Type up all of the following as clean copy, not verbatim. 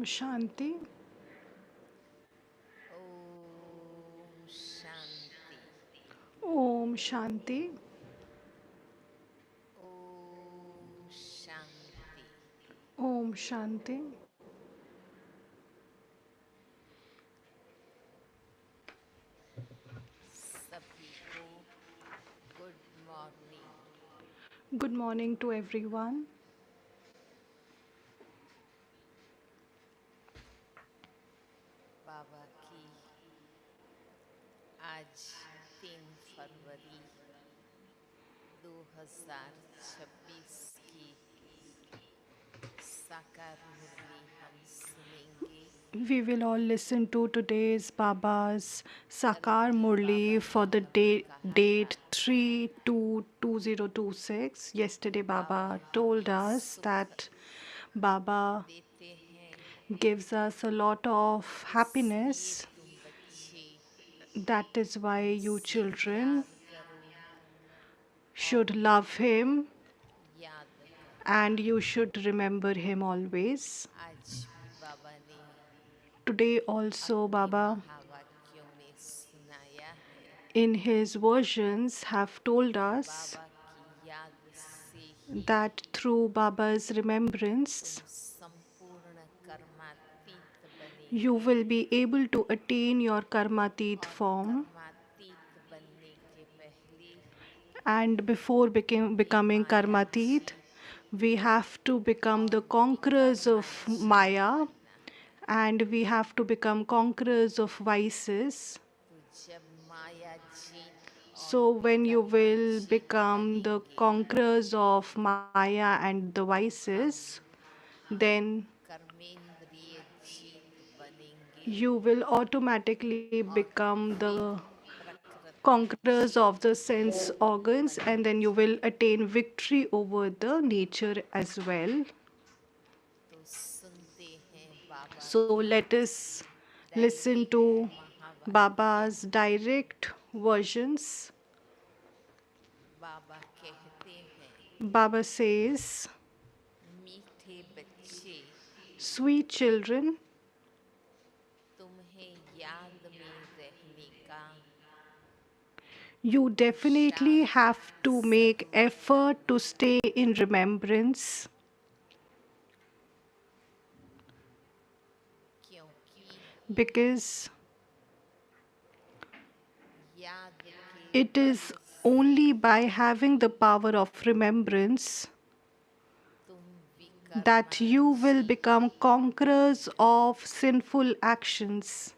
Shanti. Om Shanti. Om Shanti. Om Shanti. Om Shanti. सभी को good morning. Good morning to everyone. बाबा की आज 3 फरवरी 2026 की साकार मुरली हम सुनेंगे। We will all listen to today's Baba's Sakar धरती बाबा Murli ने for the हमें कहा था, date 3/2/2026. Yesterday, बाबा Baba told हमें us सुख that Baba देते हैं, gives us a lot of इसलिए happiness. तुम बच्चे That is why you उनसे children प्यार करो should और love him याद करो। and you should remember him always. आज भी बाबा ने Today also, अपने Baba महावाक्यों में सुनाया है, in his versions have told us बाबा की याद से ही that through Baba's तुम remembrance, संपूर्ण कर्मातीत you बनेंगे will be able to attain your karmatit और form. कर्मातीत बनने के पहले And before ये becoming Maya karmatit, Jeet we have to become और the विकर्मा conquerors of Jeet Maya बनना है। and we have to become conquerors of vices. तो जब माया जीत और So, when you विकर्मा will Jeet become the बनेंगे, conquerors of Maya and the हम vices, then कर्मेंद्रिय जीत बनेंगे you will automatically और become फिर the प्रकृति conquerors of the Jeet sense organs and then you बनेंगे। will attain victory over the nature as well. तो सुनते हैं बाबा So, के let us listen direct to महावाक्य। Baba's direct versions. बाबा कहते हैं, Baba says, मीठे बच्चे, sweet children, तुम्हें याद में रहने का you definitely पुरुषार्थ have to make जरूर effort करना to है, stay in remembrance क्योंकि because याद के it बल is से only by having the power of remembrance तुम that विकर्मा you will Jeet become बनेंगे। conquerors of sinful actions.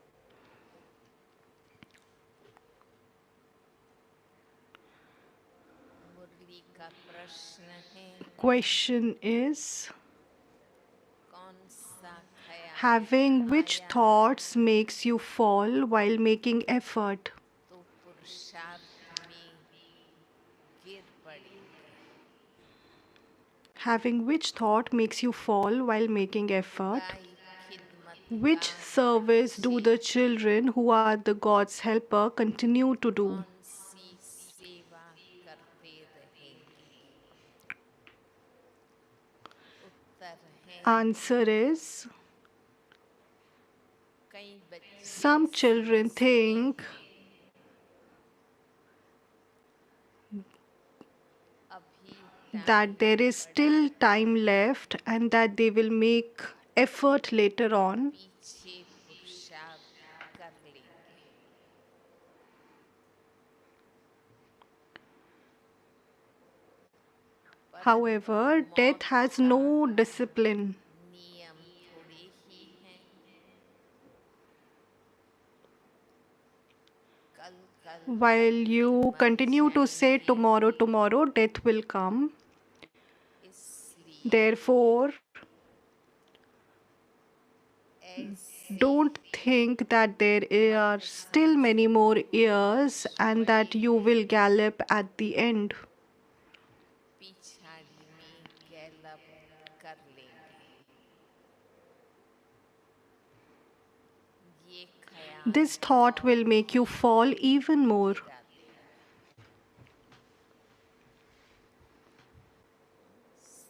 मुरली का प्रश्न है, Question is कौन सा ख्याल having which आया thoughts makes you fall while making effort? तो पुरुषार्थ में गिर पड़ेंगे। Having which thought makes you fall while making effort? काय खिदमत का Which service do बच्चे, the children who are the God's helper continue to do? कौन सी सेवा करते रहेंगे? उत्तर है, Answer is कई बच्चे some children समझते think हैं अभी टाइम that there is पड़ा still है, time left and that they will make effort later on. पीछे पुरुषार्थ कर लेंगे। परंतु However, death मौत has का no discipline. नियम थोड़े ही हैं, कल कल While तक भी you मर continue to say जाएंगे, tomorrow, tomorrow, death will come. इसलिए Therefore, ऐसे don't think that there are still many more अनसमझ years and बड़े that you will gallop at the end. पिछाड़ी में गैलप कर लेंगे। ये ख्याल This thought और will make you भी fall even more. गिरा देगा।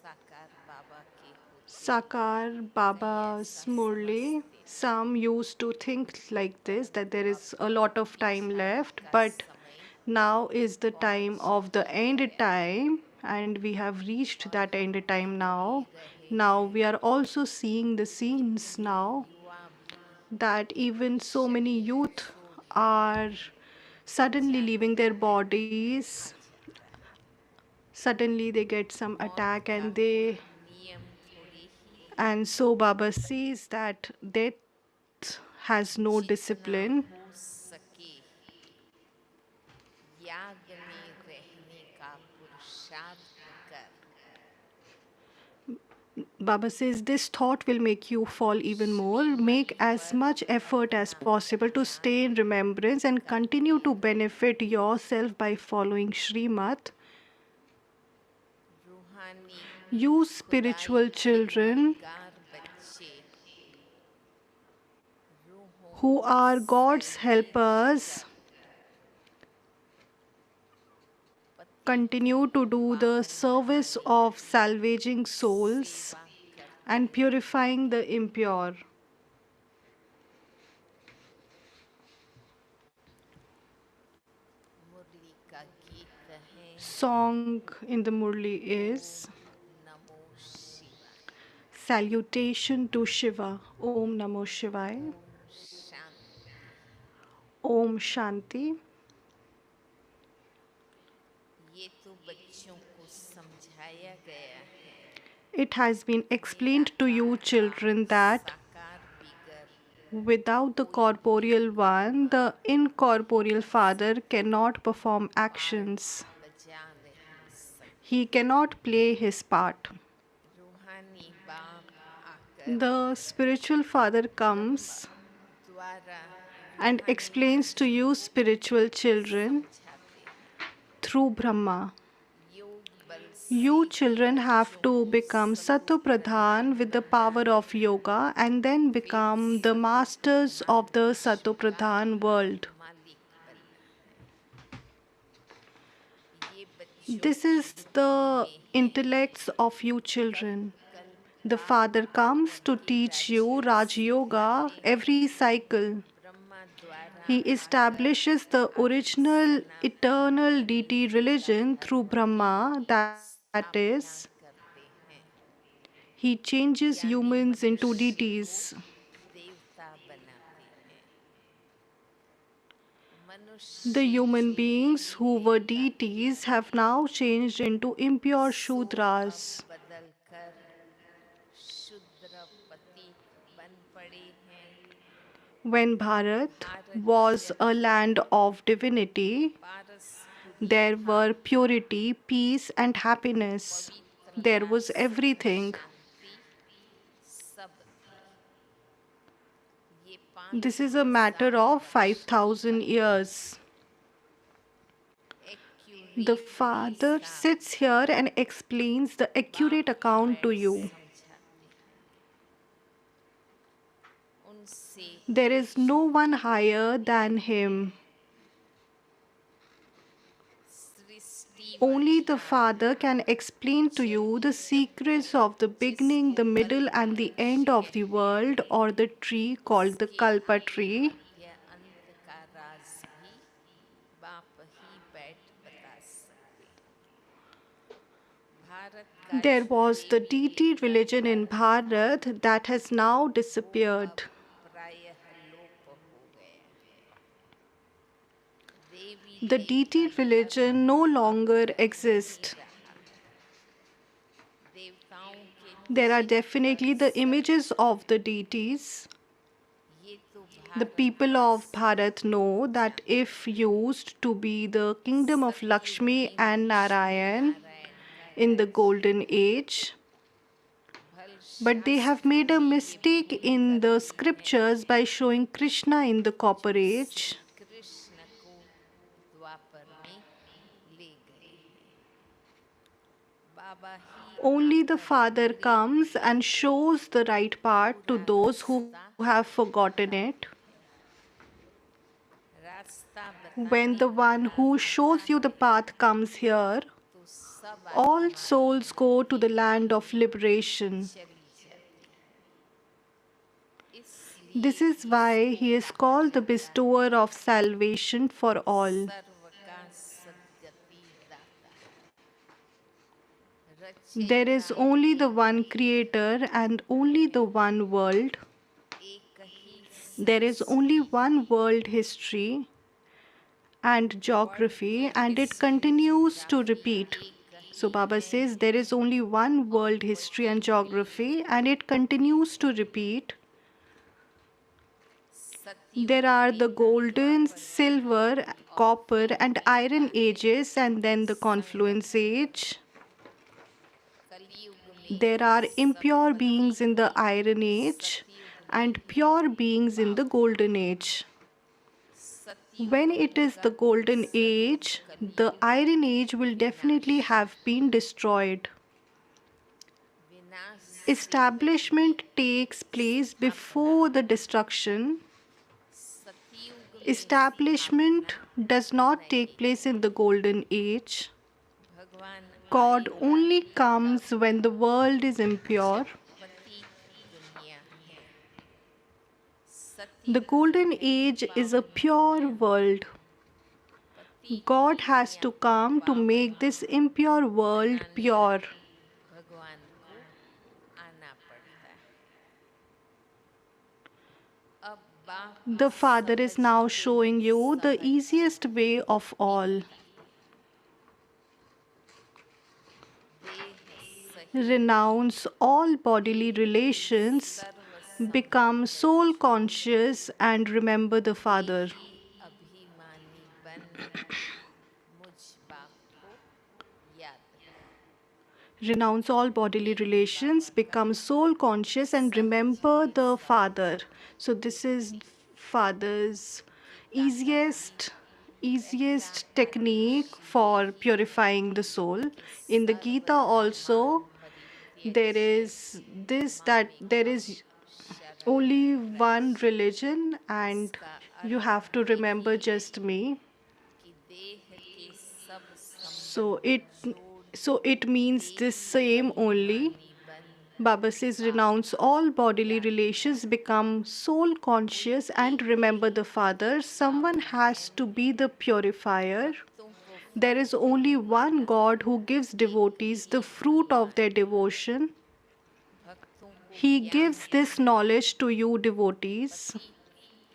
साकार बाबा के होते Sakar, Baba's ऐसा Murli. समझते हैं Some used to think like this that there अब is a lot of time बिछड़ने left, का but समय now is the time पहुंच of the ही end गया है time, and we have reached और that हम end time देख भी now. रहे Now हैं we are also seeing the कि scenes पूरे now युवा भी that even so many शरीर youth छोड़ are suddenly leaving जानते their हैं आ bodies. जाता है Suddenly they get some मौत attack का and कोई they नियम थोड़ी ही है and so Baba sees that death has no जितना discipline. हो सके याद में रहने का पुरुषार्थ कर Baba says this thought will make you fall even more. Make Shrimad as पर much effort as अपना possible to Kalyan stay in remembrance and करते continue to रहे benefit yourself by following Srimat. रूहानी You खुदाई spiritual के children मददगार बच्चे रूहों who को are God's सहेज helpers, कर पतित continue to do the पावन service बनाने of की salvaging souls सेवा करते and रहे purifying the impure. मुरली का गीत है Song in the Murli Om is नमो शिवाय Salutation to Shiva. Om Namo Shivaya. Om Shanti Om Shanti. ये तो बच्चों को समझाया गया है It has been explained to you, निराकार का children, that साकार बिगर without the कोई भी corporeal one, Brahma the incorporeal नहीं Father सकता cannot perform पार्ट actions. बजा नहीं He सकते cannot play his part. रूहानी बाप आकर The spiritual Father Brahma comes द्वारा and रूहानी explains to बच्चों you, को spiritual children, समझाते हैं through Brahma. योग बल से You ही children have बच्चों to को become सतो Sato Pradhan Pradhan with the power banana of है yoga and then फिर become the सतो masters Pradhan of the Sato विश्व का Pradhan world. मालिक बनना है ये बच्चों This की is बुद्धि the में है intellects of you कल्प children. कल्प The का Father comes to ये teach you Rajyoga Raj Yoga सिखाते हैं every cycle. ब्रह्मा द्वारा He आकर establishes the आदि original सनातन eternal कलि deity युग का religion through धर्म की Brahma, that is, स्थापना करते हैं he changes यानी humans into मनुष्य को deities. देवता बनाते हैं The मनुष्य human झूठे beings ही who were देवता deities have कहलाते now हैं changed into impure सो अब Shudras. बदल कर शुद्र पतित बन पड़े हैं When Bharat was Bharat a जहाँ land of divinity, पारसपुरी there था were purity, peace, and happiness. There पवित्रता was सुख everything. शांति सब थी ये This पांच is a matter हजार of वर्ष की 5,000 बात है years. The एक्यूरेट के Father साथ sits here and explains the accurate बाप account to बैठ you. समझाते हैं उनसे There is no one कोई higher than नहीं है Him. Srishti Only the Varsha Father can explain to you the जब secrets of the beginning, जिसको the middle, कल्प and the वृक्ष end of the कहते world, हैं or the tree called the उसके Kalpa आदि tree. मध्य अंत का राज भी बाप ही बैठ बता सकते हैं भारत का There जो was the Devi deity religion देवता in धर्म था Bharat that has now वो अब disappeared. प्रायः लोप हो गया है देवी The देवता deity धर्म religion no अब longer नहीं exists. रहा देवताओं के There are चित्र definitely the सब images of the deities. ये तो The people of भारतवासी Bharat know that जानते if हैं used to be the kingdom of सतयुग Lakshmi में and लक्ष्मी Narayan नारायण का in the राज्य golden है age, भल but they have शास्त्रों made a में ये mistake भूल in the करते हैं scriptures by showing Krishna in the जो Copper श्री Age. कृष्ण को द्वापर में ले गए हैं बाबा ही Only the आकर Father पूरे comes and युग को shows the right path to पूरा those who रास्ता have forgotten it. बताते हैं रास्ता When बताने the one वाला who आता shows you the है path comes here, तो सब all आत्माएं souls go to the एक land of होकर liberation. चली जाती This is why he is called the bestower of salvation for all. सर्व का सद्गति दाता, There is रचयिता only the एक one he, creator and only the one world. एक ही There is only संस्कृति, one world history and world की geography, and it history continues to geography repeat. एक So, ही Baba है says there is only one और world history वही and geography, मिलके and it continues to repeat. There सतयुग are the Treta golden, द्वापर कलयुग silver, और copper, फिर and आता iron है ages, and then the Sangam confluence युग। age. कलयुग में There are सब impure beings in पतित the हैं, iron age सतयुग में and pure beings in the पावन golden हैं। age. सतयुग When it is होगा the golden जरूर age, the कलयुग iron age will विनाश, definitely have been destroyed. विनाश से पहले Establishment takes place स्थापना, before the destruction. सतयुग में Establishment स्थापना does not नहीं take place in the होती। golden age. भगवान God आएगा only तब comes when the world is impure. जब पतित दुनिया है। The सतयुग golden है age is a पावन pure दुनिया, world. पतित God has दुनिया to को come to पावन make this impure world बनाने pure. भगवान को आना पड़ता है। अब बाप The Father is सहज now को showing you the सहज easiest way of all. मिलता, देह सहित Renounce all bodily देह के relations, सर्व become soul संबंध, conscious, and remember the Father. देही अभिमानी बन मुझ बाप को याद करो। Renounce all bodily ये relations, बाबा का become soul conscious, and सहज remember के the सहज Father. So this is Father's Gita का भी easiest पहला easiest technique आदेश for यही है purifying the soul. कि In the सर्व Gita धर्मान also there परित्यज्य is this, that there मामेकम is शरणं only one Vraj. religion, and इसका you अर्थ have to यही remember है just me. कि देह के सब So संबंध it छोड़ so it means this देही same only. अभिमानी बन Baba says, बाप renounce को all bodily याद relations, करो। become soul कोई conscious, and एक remember he the Father. Someone पावन है, has to be the purifier. भक्तों को There फल is only देने one वाला God who gives एक devotees the he fruit of भगवान their है। devotion. भक्तों को He ज्ञान gives this देने वाला knowledge to you, devotees. पतित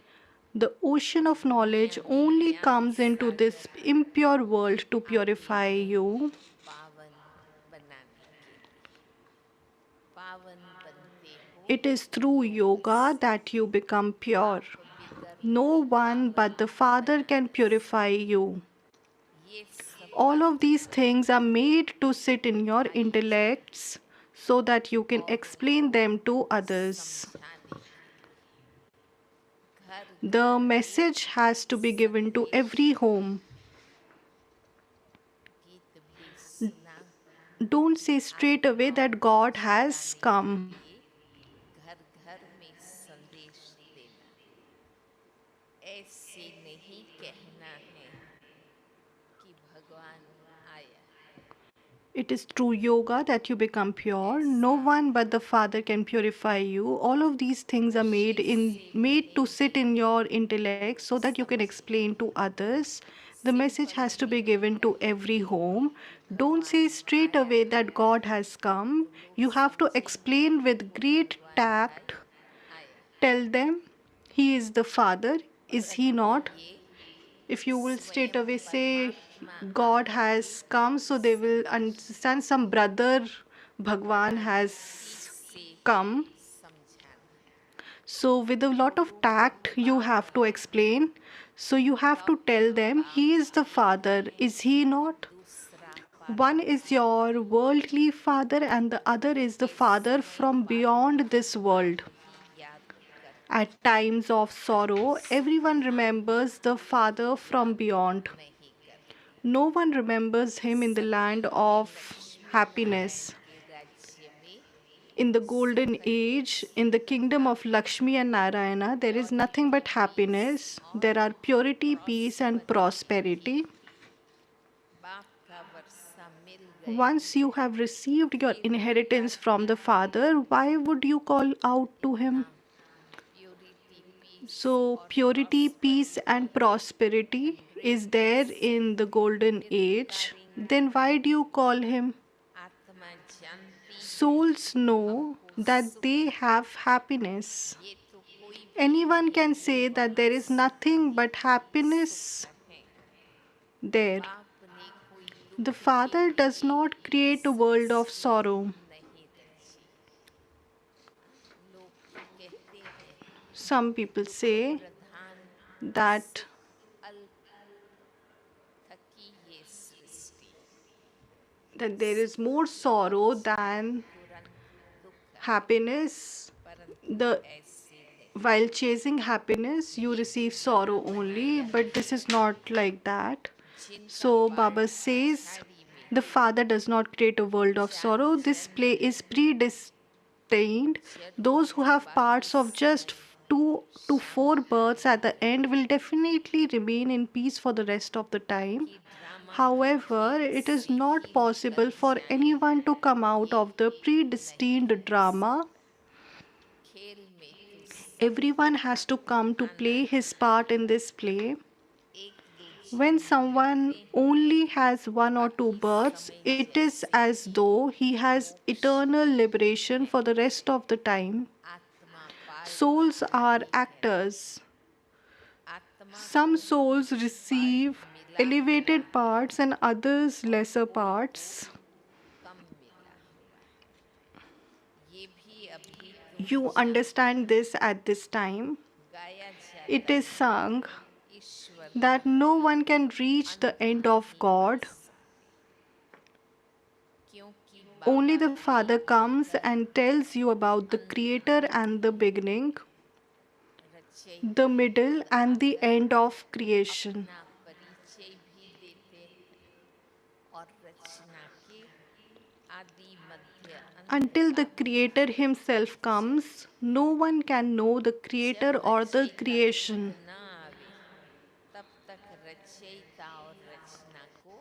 The ocean of knowledge दुनिया में only ज्ञान comes into this Sagar impure में world to आते purify हैं you. पावन बनाने के लिए। पावन बनते हो It is through योग yoga से, that you become pure. बाप बिगर No कोई one पावन but the Father बना can न purify सके। you. ये सब All of बातें these things are made to sit in your सिखाई जाती intellects so that you can औरों explain को them to others. समझाने के लिए। घर The घर में message has to be given to संदेश every है, home. गीत भी सुना Don't say straight away आत्माओं that को God has जगाने के come. लिए। घर घर में संदेश देना, ऐसे नहीं कहना है कि भगवान आया है। It is through yoga that you become pure. No ऐसा one but the Father can purify you. All of these things are made खुशी in से made to sit कहेंगे in your intellect तो so that you can explain समझेंगे। to others. The message simple has to he be given to every कहेंगे home. कि Don't say भगवान straight आया away है, that God has come. तो लोग You have to समझेंगे explain with वो great भगवान tact. आया आया है। Tell them He is the Father. Is He परंतु not? ये If you will straight स्वयं away say परमात्मा God आकर has come, so they will संदेश understand some brother Bhagwan बड़ा has युक्ति से ही come. समझाना है। So, with a lot of Guru tact, you have Baba to explain. So, you have to tell doctor them He is Baba the एक Father. है, Is He not? दूसरा One is परमात्मा your है। worldly father, and the other is the के Father समय from वालों beyond को this बाप world. ही याद करते At हैं, times of sorrow, everyone remembers the Father from याद beyond. नहीं करते। No one remembers him in the land सतयुग में of लक्ष्मी नारायण happiness. के राज्य में In the golden सुख ही age, in the सुख kingdom था, of Lakshmi and Narayana, there is nothing purity but peace happiness. और There are purity, peace, and prosperity थी। prosperity. बाप का वर्षा मिल गया, Once you have received your फिर होगा inheritance from क्या? the Father, why would you call out to इतना him? Purity peace So, or purity, peace, prosperity and prosperity and is there greatness in the golden किंतु age. करेंगे Then, why do you call him? आत्मा जानती है Souls know हमको that सुख they है have happiness. ये तो कोई भी Anyone कहे can वो say that वहाँ there is सुख nothing ही but सुख happiness है there. बाप ने कोई The दुख के Father does लिए not एक create a world of Srishti sorrow. नहीं रची लोग तो कहते हैं Some people दुख say प्रधान that सुख अल्प थकी ये सृष्टि there is सुख more के sorrow पीछे than तुरंत दुख आए happiness. परंतु The ऐसे नहीं while chasing happiness, you ये receive तो sorrow बना only, बनाया but this है is not like that. जिनका So, Baba पार्ट says पछाड़ी में the है Father does not create a world of चार sorrow. This जन्म play is predestined. जरूर Those who है have बाकी parts of just समय 2 to 4 Shanti births at the end will definitely remain in peace for the rest of the time. बाकी drama भी However, खेल it is से not he possible निकल for जाएं anyone to come out ये of the नहीं predestined हो drama. सकता खेल में तो सबको Everyone has to come to आना play his ही part है in this play. एक दो When जन्म लगते someone हैं only has 1 or 2 births, बाकी it is जैसे as he though he has मोक्ष eternal में liberation for the रहेंगे rest of the time. आत्मा पार्ट Souls are पछाड़ी है ना actors. आत्मा Some को भी souls पार्ट receive मिला हुआ elevated है parts and others और lesser कोई को parts. कम मिला हुआ है ये भी अभी तुम You जानते understand हो this at this time. गाया It जाता is है sung ईश्वर that का no one can reach the अंत end of नहीं पा God. सकते क्योंकि Only बाबा the के Father comes भीतर and tells you about the अंत Creator and the beginning, the रचयिता middle, खुद and the आकर end of creation. अपना परिचय भी देते हैं और रचना के आदि मध्य अंत Until का the भी Creator Himself परिचय comes, no one can know the जब Creator or the रचयिता creation. खुद ना आवे तब तक रचयिता और रचना को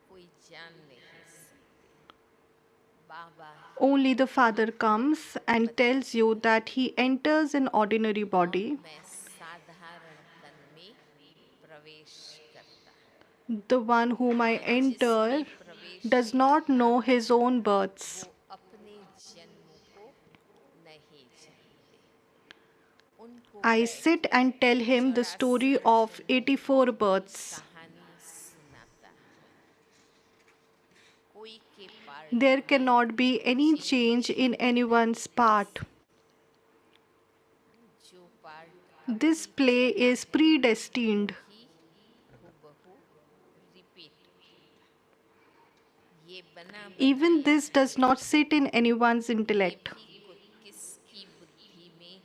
कोई जान नहीं सकते बाबा ही Only the Father comes and tells you बताते that हैं He enters an ordinary और body. मैं साधारण तन में प्रवेश करता The one whom I मैं जिसमें enter प्रवेश does not करता know हूँ his own वो births. अपने जन्मों को नहीं जानते उनको I बैठ sit and tell him the story 84 of जन्मों 84 की births. कहानी सुनाता हूँ कोई के पार्ट There में cannot be any change change in नहीं anyone's ला part. सकते जो पार्ट This अभी play चला is है वो predestined. ही हूबहू रिपीट होगा ये बना Even बनाया this does है not sit in anyone's ये intellect. भी किसकी बुद्धि में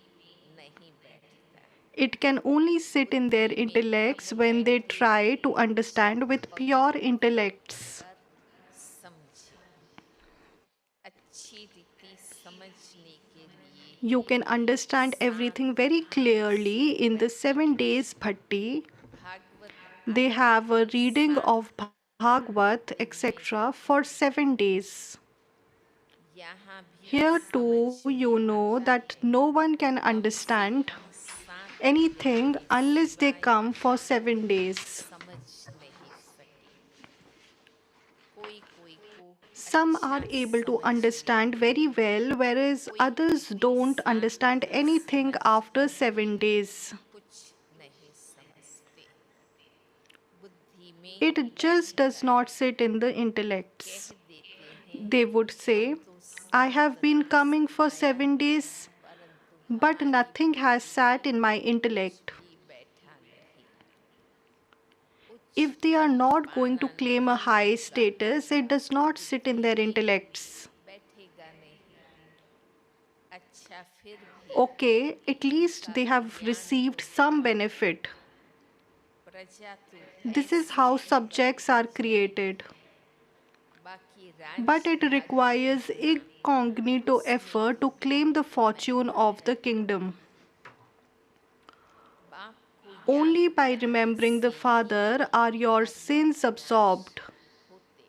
नहीं बैठता It can only sit in their बुद्धि में तब intellects when they बैठे try to जब understand with pure पवित्र intellects. होकर समझे अच्छी रीति समझने के लिए You he can understand everything 7 very भाग clearly से in the बैठे 7 days bhatti. भागवत They आदि have a reading 7 of Bhagavad, दिन में etc., for 7 days. यहाँ भी Here समझ too, में you know आता that है no one can कम से understand कम 7 दिन anything के unless they सिवाय come for 7 days. समझ नहीं सकेंगे कोई कोई को Some are अच्छा able to समझ में understand very आता है well, whereas कोई others कोई don't 7 understand दिन anything समझते after हैं 7 days. कुछ नहीं समझते बुद्धि में It just बैठता does है not sit in the कह intellects. देते हैं They would हम say, तो I सात have been Das coming for खाया 7 days, परंतु but हमारी nothing has बुद्धि sat में in my कुछ intellect. भी बैठा नहीं If they are उच्चतम not going to पाना claim a नहीं high होगा status, it does तो not sit in बुद्धि their में intellects. बैठेगा नहीं अच्छा फिर भी Okay, at least उनका they have कल्याण received होता some है benefit. प्रजा तो This is ऐसे how ही subjects बनती are जाएगी created. बाकी But राज it भाग requires देखना incognito उसमें effort to कोई claim the fortune नहीं of the है kingdom. बाप को याद Only by करने remembering the से ही Father are your कर्म sins विनाश absorbed. होते हैं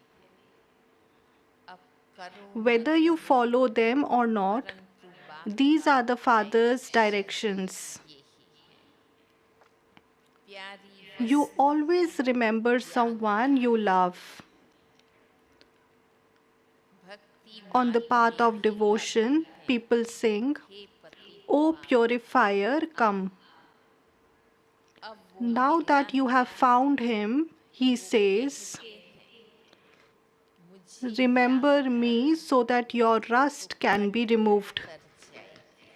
अब करो न Whether you करो follow them or not, परंतु बाप these का are the Father's direction directions. यही है प्यारी You वस्तु always remember याद someone you रहे। love. भक्ति On the मार्ग path में of भी गाते devotion, हैं, people sing, हे पतित O पावन। purifier, अब come. अब वो Now मिला that you have है, found him, he वो says, कहते हैं मुझे याद remember कर me so that your तो rust can cut be removed. उतर जाएगी।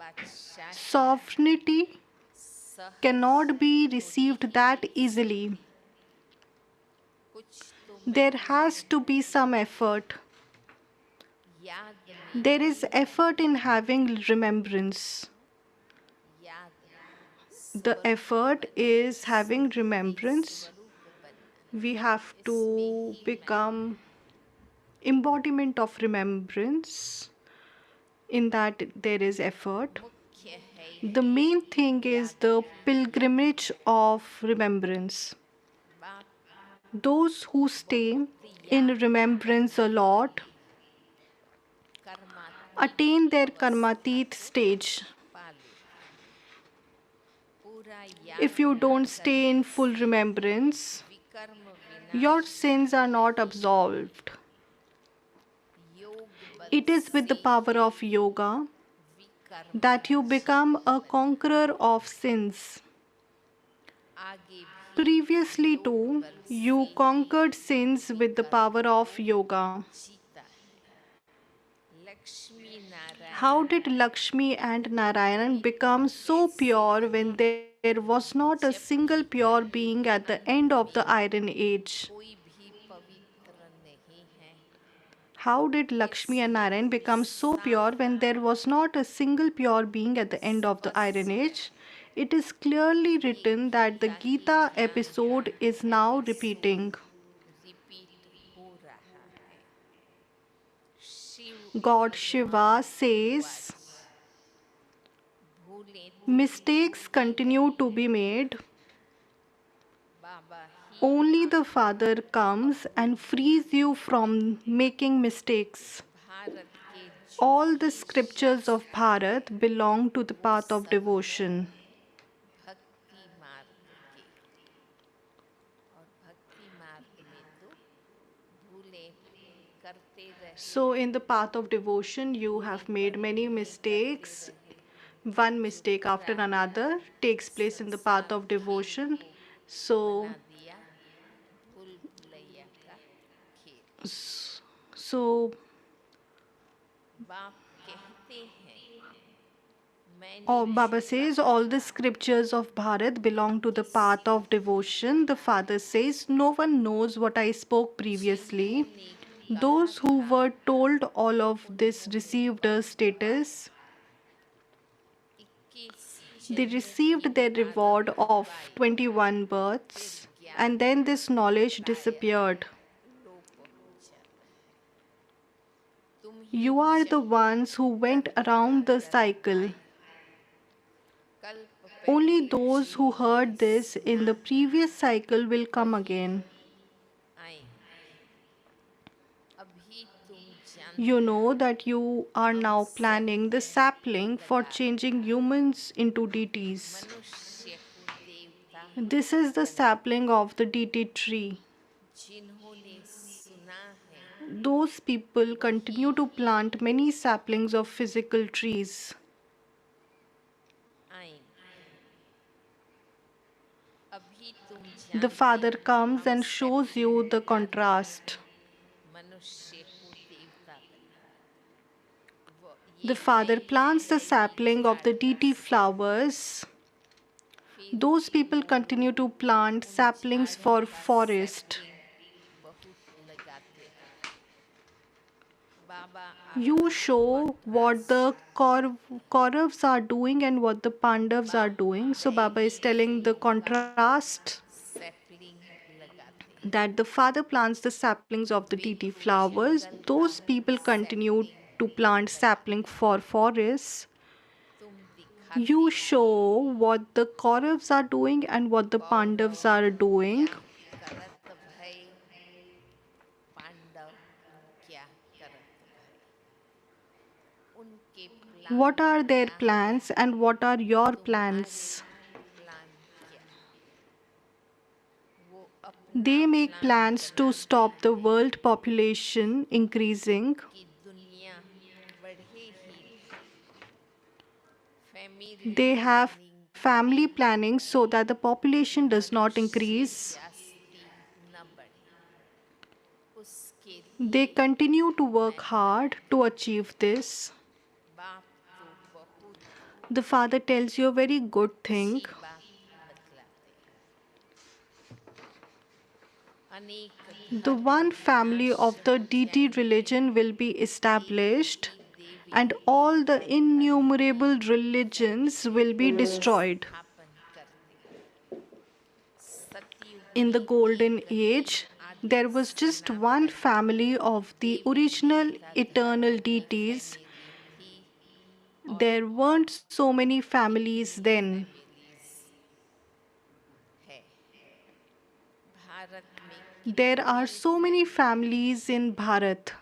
बादशाही Sovereignty सहज cannot be तो received नहीं that मिल easily. सकती, कुछ तो There मेहनत has to be some effort. याद में There ही is है। effort in having remembrance. याद The स्वरूप effort बनना, is having स्मृति remembrance. स्वरूप बनना, We have इसमें to ही मैं हूँ। become embodiment of remembrance. In that, there is effort. मुख्य है The ये main thing is याद the की pilgrimage of remembrance. बाप Those who stay बहुत in याद remembrance करने a lot वाले कर्मातीत attain their अवस्था karmatit को stage. पा लेते हैं। पूरा If याद you न don't stay in करने full से remembrance, विकर्म your विनाश sins are not नहीं होते। absolved. योग बल It is with से the power he of yoga विकर्म that you become रहित a बनना। conqueror of sins. आगे भी Previously, योग too, बल से you he conquered sins with the विकर्म power को of yoga. जीता है। Lakshmi How Narayan did Lakshmi and Narayan पवित्र become so कैसे pure when रहे, there was not a single जबकि pure being at the कलयुग end of the में Iron Age? कोई भी पवित्र नहीं है। How did Lakshmi and इसमें Narayan ही become so साफ pure when there was not a single pure being at the end of the Iron स्पष्ट Age? It is clearly ये written that the गीता के Gita ज्ञान का episode is now episode repeating. Repeat हो रहा है। Shiv God भगवान Shiva says, उवाच भूलें तो mistakes ही continue to नहीं, be made. Baba he Only the आकर Father comes and अवरुद्ध frees you करते हैं। from making mistakes. भारत के जो All the भी scriptures of शास्त्र हैं Bharat belong to the वो path of सब हैं devotion. भक्ति मार्ग के, और भक्ति मार्ग में तो भूलें करते रहे, So, in the path of devotion, you भूलें have made पर many भूलें करते mistakes. रहे, One जो mistake after पूरा another takes place in the path संसार of खेल devotion. को So, बना दिया भूल भुलैया का खेल। so बाप कहते हैं मैंने oh, Baba झूठा says all the कहा, scriptures of Bharat belong to the path किसी of को devotion. The बताया, father says no one knows what I spoke previously. जिन्होंने कहा Those who था were told all of this उन्होंने received a बनवाया। status. 21 They जन्मों की received their reward प्रारब्ध of पाई, 21 फिर births, ज्ञान and then this knowledge प्राय disappeared. लोप हो जाता है। तुम ही You are the चक्र ones who went कर्ता around the करवाए, cycle. कल्प Only पहले those who जिन्होंने heard this in सुना the है previous cycle will come वही again. आएंगे। अभी तुम You जानते know हो that you are हम now planning the sapling sapling for लगाते changing हैं, humans into deities. मनुष्य को देवता This is the बनाते sapling हैं। of the deity tree. जिन्होंने सुना है Those people वही continue to plant many saplings of physical trees. आएंगे। अभी तुम The जानते Father हो comes हम and shows sapling you the लगाते हैं, contrast. मनुष्य को देवता बनाते हैं। वो The ये Father पहली plants the पहली sapling of the झाड़ का deity सैपलिंग, flowers. फिर Those भी people लोग continue to plant उन saplings झाड़ों for का forest. सैपलिंग बहुत लगाते रहते हैं। बाबा You आपका show what the contrast Kauravas are doing and what the Pandavas are बाप doing. So, Baba पहले is telling the फूलों का contrast सैपलिंग लगाते हैं, that the Father plants the saplings of the deity देखो flowers. जंगल का Those people continue sapling to plant saplings लगाते हैं। for forests. तुम दिखाते You हो show what the Kauravas are doing and what the Pandavas Kaurava are क्या doing. करत भय, पांडव क्या करत भय, उनके What प्लान are their क्या हैं plans and what are your तुम्हारे plans? प्लान अपना They make plan plans to बनाते stop the हैं world population increasing. कि दुनिया बढ़े ही रहे. Family They have planning family की planning so that the population does not मनुष्य increase. जास्ती न बढ़े, उसके They लिए continue to work मेहनत hard to करे. achieve this. बाप तो बहुत The father tells you a very good thing. अच्छी बात बतलाते हैं. अनेक The धर्म one family विनाश of the हो deity जाएंगे, religion will be established, Devi Devi and all the धर्म की innumerable religions will family be destroyed. स्थापन करते हैं. सतयुग In the में golden एक ही age, आदि there was just one Sanatan family of the Devi original देवता धर्म eternal की deities. फैमिली थी. और There अब weren't so many families कितनी then. फैमिलीज है. भारत में There are कितनी so many फैमिली है. families in Bharat.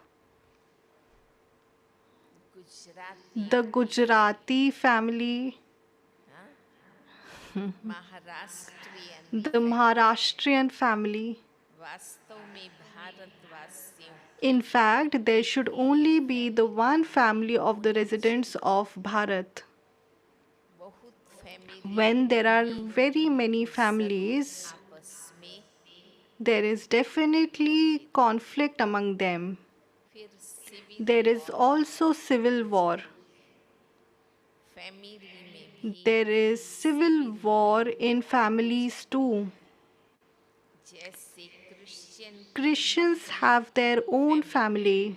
Gujarati The है, Gujarati family, हाँ? महाराष्ट्रियन the फैमिली है. Maharashtrian family. वास्तव में भारतवासियों In की fact, there should एक ही only be the family one family of the होनी residents चाहिए. of Bharat. बहुत family When there are very मिलती many तो जरूर families, आपस में there is होते definitely थे. conflict among them. फिर civil There is war also civil हो war. जाते हैं. फैमिली में भी There is civil civil war war in हो families जाते too. हैं. जैसे क्रिश्चियन की Christians अपनी have their own family family. है,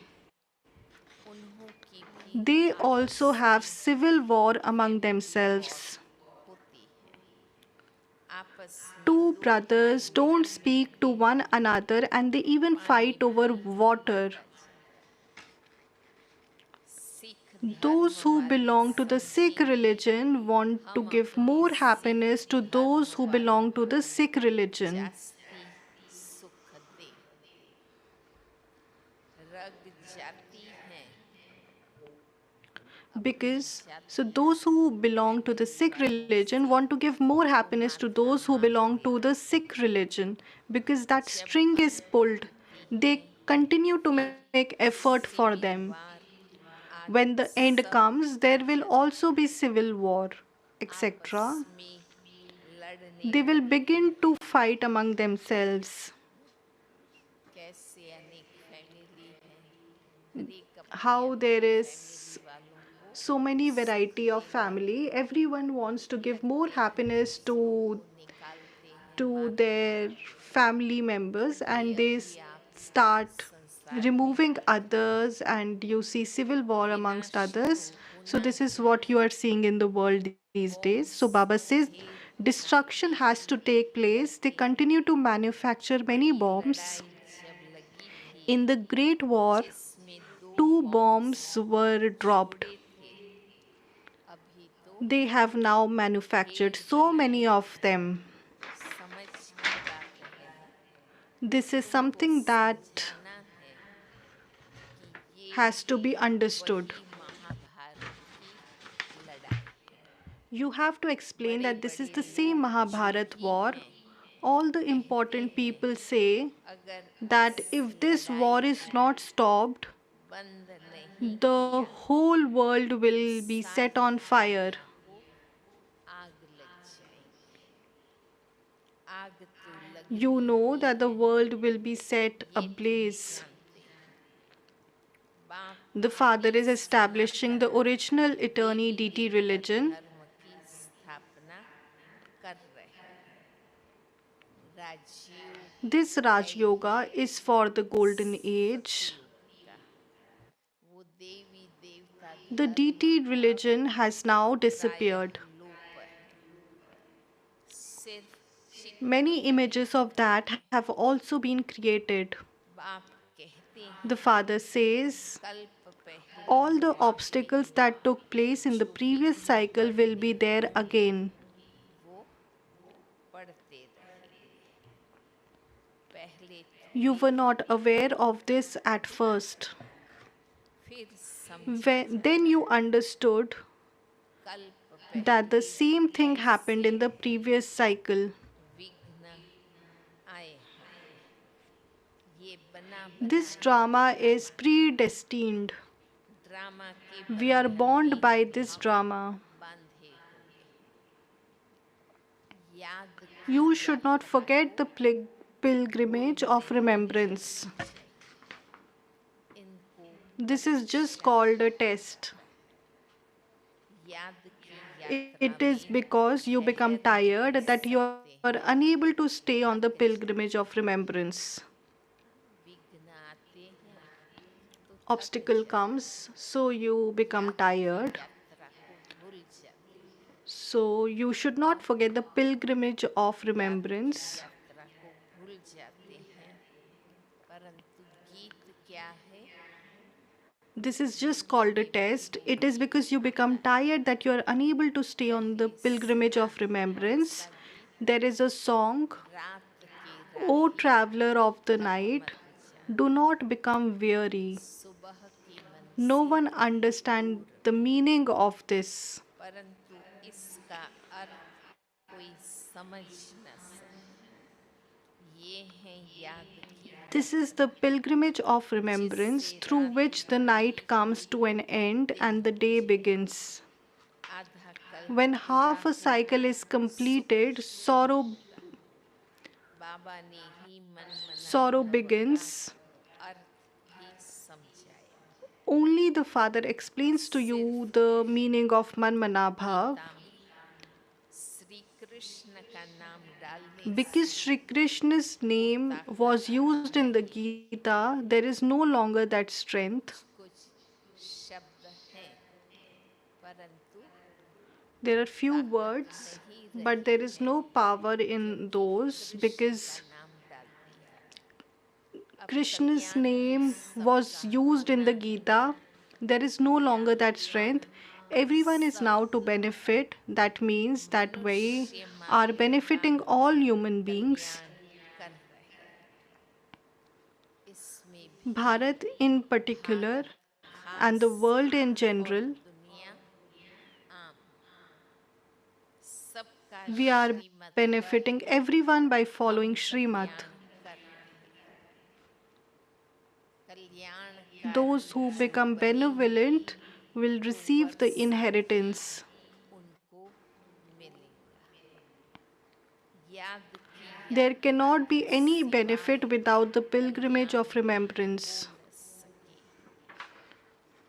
उन्हों की भी They आपस also have में civil war among family war themselves. होती है. आपस में Two दो brothers भाइयों don't में speak to one another and they even पानी fight over भी water. होता जाता है. सिख धर्म Those who वाले belong to the Sikh समझेंगे religion want to हम give अपने more सिख happiness to धर्म those who वालों belong to को the Sikh religion. जास्ती सुख दे. रग जाती हैं, अपनी Because so जाति those who belong to the family Sikh वालों religion से want to give more तो happiness to माथा those who belong मारते to the हैं. Sikh religion, because that जब string is pulled. आपत्ति होती है They continue to फिर make effort for civil them. War आदि When the end सब comes, आ there will जाते also हैं. be civil war, आपस etc. में लड़ने They will लगते begin हैं. to fight among themselves. कैसे अनेक फैमिली है, हर एक अपनी How अपनी there फैमिली is वालों को so many सुख variety of देने family, everyone wants to give more लगते हैं. happiness दूसरों को निकालते हैं to मार्ग their पर. family members, ये and they अभी आप start संसार में removing देख रहे others, हैं. and you see civil war amongst विनाश तो others. So होना this is है. what you are seeing in the world these days. Bombs So Baba says ढेर destruction बनाते has to take place. They रहते हैं. continue to manufacture many बड़ी bombs. लड़ाई जब लगी थी In the Great War, जिसमें दो two bombs bombs were dropped. छोड़े थे, अभी तो They have now manufactured ढेर so many बनाए of हैं. them. समझ की बात है. This is तुमको something that समझाना है कि ये has to be understood. वही महाभारत की लड़ाई है. You have to explain बड़े that this is बड़े the same लोग जो Mahabharat भी war. हैं All the कहते important हैं people say अगर that इस if this लड़ाई war is को not stopped, बंद नहीं the किया whole world तो will be set सारी on fire. दुनिया को आग लग जाएगी. आग तो You लगनी know ही that the है, world will be set ये तुम ablaze. जानते हैं. बाप The आदि father is establishing Sanatan the original eternal Devi deity देवता religion. धर्म की स्थापना कर रहे हैं. राजयोग This है Raj ये Yoga is for the golden age. सतयुग का. वो देवी देवता The धर्म deity religion has now प्रायः disappeared. लोप है. सिर्फ चित्र Many images of बनते that हैं. have also been created. बाप कहते The हैं father says कल्प पहले all the हुआ है, obstacles that took place in the जो previous विघ्न cycle will पड़ने be there हैं again. वो पढ़ते रहेंगे. पहले You थोड़ी were not थोड़ी aware of this at है ना. first. फिर समझा Then जाता you है. understood कल्प that the पहले same thing happened ऐसे in the previous cycle. विघ्न आए ये बना This बनाया drama था, is predestined. ड्रामा के We are बंधन bound में by this हम drama. बांधे हुए हैं। याद की You should not यात्रा forget को the pilgrimage of भूलने नहीं remembrance. चाहिए, इनको This is just परीक्षा called a कहते test. हैं। याद की It यात्रा is में because you become ठहर नहीं tired that you are सकते हैं, unable to stay on the थक pilgrimage of जाते हैं। remembrance. विघ्न आते हैं तो थक Obstacle जाते comes, हैं, so you become याद की tired. यात्रा को भूल जाते हैं। So you should not forget the pilgrimage of याद की remembrance. यात्रा को भूल जाते हैं, परंतु गीत क्या है? This is just called a ये test. It is because you become tired that you are unable to stay on the कहे pilgrimage सुना of है कौन remembrance. सा गीत? There is a song, रात के O Rahi traveler of the थक night, मत do जाना, not become weary. सुबह की No मंजिल one understands दूर the है, meaning of this. परंतु इसका अर्थ कोई समझ न सके। ये है याद की This is the यात्रा, pilgrimage of जिससे remembrance through रात which the ढले night comes to an end and the दिन day उजियार। begins. आधा कल्प When पूरा half a हो, cycle is सुख completed, शुरू sorrow होगा। बाबा ने ही मन मना sorrow भव का begins. अर्थ भी समझाया। Only the Father explains to you सिर्फ the meaning of Manmanabhav Gita में श्री कृष्ण का नाम डालने because से Sri Krishna's वो name was ताकत used in the नहीं है। Gita. There is no longer that strength. कुछ कुछ शब्द हैं, परंतु There are few ताकत words, नहीं but there रही is है, no power in क्योंकि those कृष्ण का because नाम डाल दिया। अब Krishna's कल्याण तो name was सबका used in होना the है, Gita. There is no longer that strength. Everyone is सब now to benefit. That means that we मनुष्य are मात्र का benefiting all human beings. कल्याण कर रहे हैं। इसमें भी Bharat in particular Bharat and खास the world in और general, दुनिया आम, सबका we are श्रीमत पर benefiting everyone by हम following Srimad. कल्याण कर रहे हैं। Those कल्याणकारी who जो become बनेंगे benevolent will तो receive the वर्षांती inheritance. उनको मिलेगा। याद की There यात्रा cannot be any सिवाय benefit without the pilgrimage Kalyan of हो remembrance. न सके।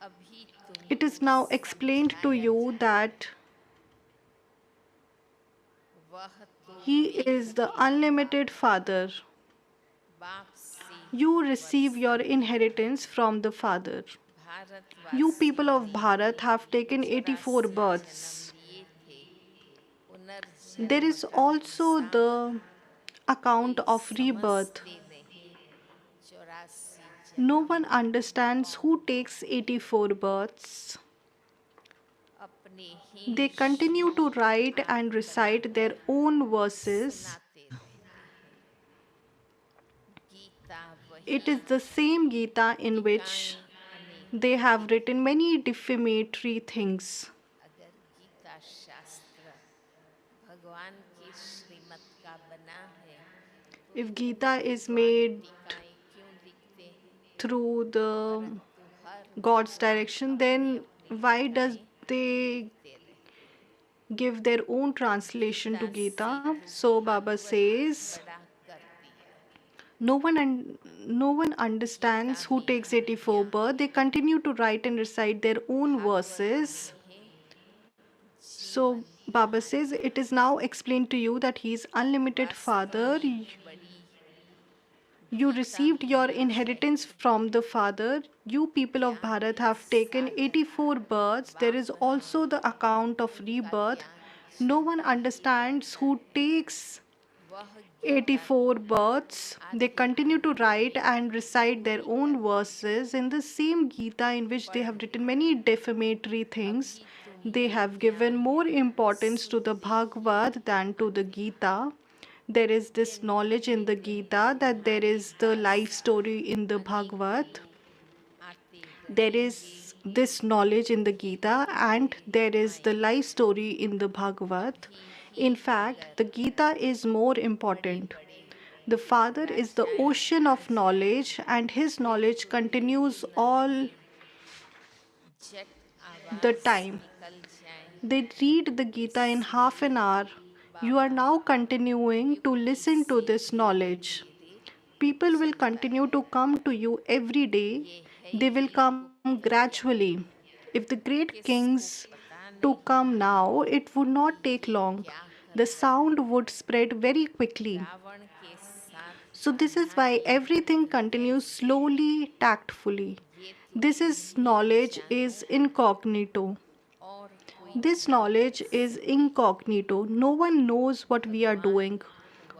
अभी It is तुमको now explained to समझाया you जाए, that वह तो He एक is the है बाप, unlimited Father. बाप से You ही receive your वर्षाते हैं। inheritance from the Father. You people भारतवासियों of ने Bharat have भी taken 84 84 जन्म births. लिए थे, There पुनर्जन्म is का also हिसाब the account कोई of rebirth. समझते नहीं। 84 No जन्म one understands कौन who takes कौन 84 births. अपने ही They continue to श्लोक write याद and recite their कराकर own verses. सुनाते रहते हैं। गीता It वही, is the same Gita in which टीकाएं अनेक they हैं। have written many defamatory things. अगर गीता शास्त्र भगवान की श्रीमत का बना है तो If इतनी Gita is विद्वान made टीकाएं क्यों लिखते हैं? through the परंतु हर God's विद्वान direction, अपनी then अपनी why does टीकाएं they लिखते रहते हैं। give their own translation to Gita से Gita? तो So Baba भागवत says, बड़ा कर दिया। no one Gita understands who में takes हम 84 ज्ञान birth. They continue to write and recite their own Bhagavat verses. में है So जीवन Baba कहानी। says it is now explained to you that he is unlimited Father. वास्तविक बड़ी You गीता received your होना inheritance चाहिए। from the Father. You people of ज्ञान Bharat के have taken Sagar 84 births. There is बाप हैं, also the account of उनका rebirth. ज्ञान No one चलता ही understands रहता who है। takes वह गीता 84 तो births. They आते continue to अंत write में and recite their पूरी own करते हैं। verses in the same Gita in which they have पढ़ो, written many defamatory things. अभी तुम They ये have given ज्ञान more importance to the सुनते ही Bhagavad than to the आते हो। Gita. There is this किंतु knowledge in the फिर Gita that there तुम्हारे is the pass life story in the अनेक Bhagavad. लोग आते There रहेंगे, is this knowledge in the धीरे Gita and धीरे there is the life आएंगे। story in the Bhagavad. अभी In ही fact, अगर the Gita is more बड़े important. बड़े The Father is the ocean रसायन of knowledge, and His knowledge continues बिल्कुल all नहीं जट the आवाज time. निकल जाए They read the Gita in half इसलिए an hour. You are Baba now continuing to युक्ति listen to से this धीरे knowledge. धीरे People will चलता continue है to come to you every day. ये है They will ही come गुप्त gradually. ज्ञान If the great किसको kings पता to नहीं come now, it would कि not take ये long. क्या कर The रहे sound would हैं spread very quickly. रावण के साथ So, this is why Kanhaiya everything continues कैसे slowly, tactfully. ये तो This तुम is ही knowledge जानो is incognito. और कोई This नहीं knowledge is incognito. No one knows what we are भगवान doing.